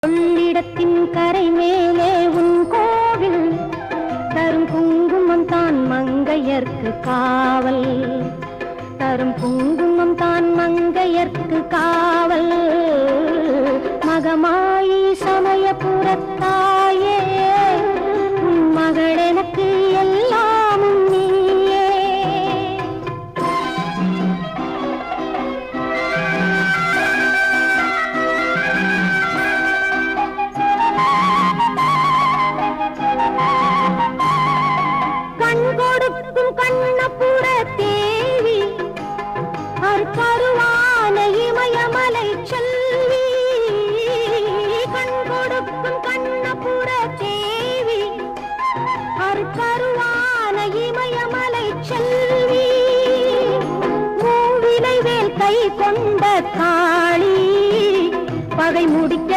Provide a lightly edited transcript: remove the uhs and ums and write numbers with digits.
கொள்ளிடத்தின் கரை மேலே உன் கோவில் தரும் குங்குமம் தான் மங்கையர்க்கு காவல், தரும் குங்குமம் தான் மங்கையர்க்கு காவல். மகமாயி சமயபுரத்தாயே உன் மகள் எனக்கு எல்லாமும் நீயே. கண் கொடுக்கும் கண்ணபுர தேவி அருவான இமயமலை செல்வி, கண் கொடுக்கும் கண்ணபுர தேவி அருவான இமயமலை செல்வி. மூவிலை வேல் கை கொண்ட காளி பகை முடிக்க